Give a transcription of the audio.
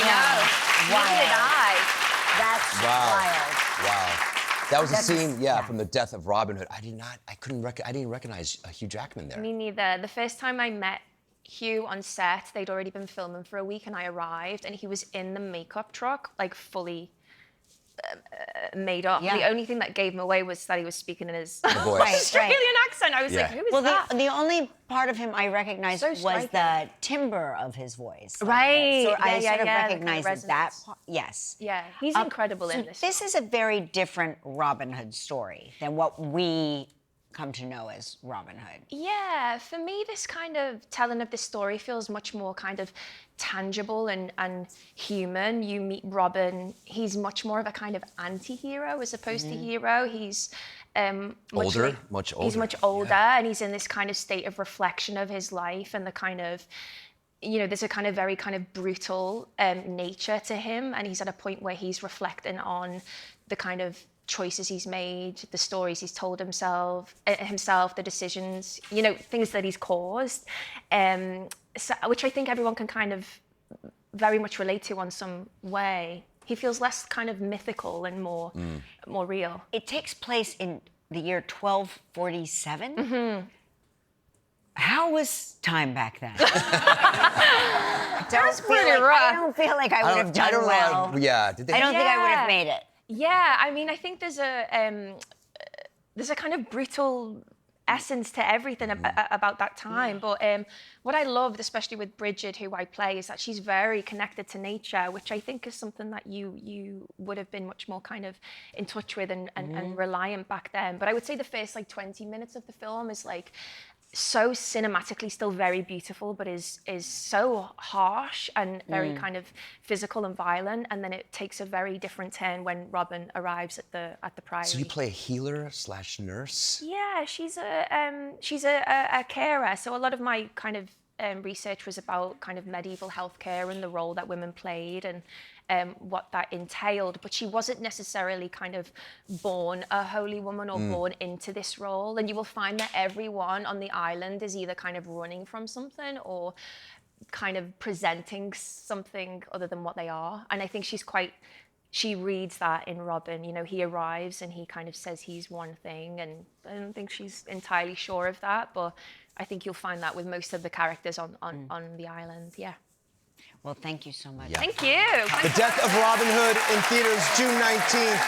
know. Wild. Neither did I. That's Wow. wild. Wow. That was a That's- scene, yeah. from the Death of Robin Hood. I didn't recognize Hugh Jackman there. Me neither. The first time I met Hugh on set, they'd already been filming for a week, and I arrived, and he was in the makeup truck, like fully made up. Yeah. The only thing that gave him away was that he was speaking in his voice. Right, Australian right. accent. I was like, who is Well, that? the only part of him I recognized So was striking. the timbre of his voice. Right. So I Yeah, sort of yeah, the recognized kind of that resonance. part. Yes. Yeah, he's incredible in this. This is a very different Robin Hood story than what we come to know as Robin Hood. Yeah, for me, this kind of telling of this story feels much more kind of tangible and human. You meet Robin, he's much more of a kind of anti-hero as opposed to hero. He's much Older, much He's older, much older, yeah. and he's in this kind of state of reflection of his life and the kind of, there's a kind of very kind of brutal nature to him, and he's at a point where he's reflecting on the kind of choices he's made, the stories he's told himself, the decisions, things that he's caused, which I think everyone can kind of very much relate to on some way. He feels less kind of mythical and more real. It takes place in the year 1247. Mm-hmm. How was time back then? That's pretty rough. I don't feel like I would have done well. Yeah. Did they? I don't think I would have made it. Yeah, I mean, I think there's a kind of brutal essence to everything about that time. But what I loved, especially with Bridget, who I play, is that she's very connected to nature, which I think is something that you would have been much more kind of in touch with and reliant back then. But I would say the first 20 minutes of the film is so cinematically still very beautiful, but is so harsh and very kind of physical and violent, and then it takes a very different turn when Robin arrives at the Priory. So you play a healer/nurse? Yeah, she's a carer. So a lot of my kind of research was about kind of medieval healthcare and the role that women played and what that entailed. But she wasn't necessarily kind of born a holy woman or born into this role. And you will find that everyone on the island is either kind of running from something or kind of presenting something other than what they are. And I think she reads that in Robin. He arrives and he kind of says he's one thing, and I don't think she's entirely sure of that, but I think you'll find that with most of the characters on the island, yeah. Well, thank you so much. Yeah. Thank you. The Death of Robin Hood in theaters June 19th.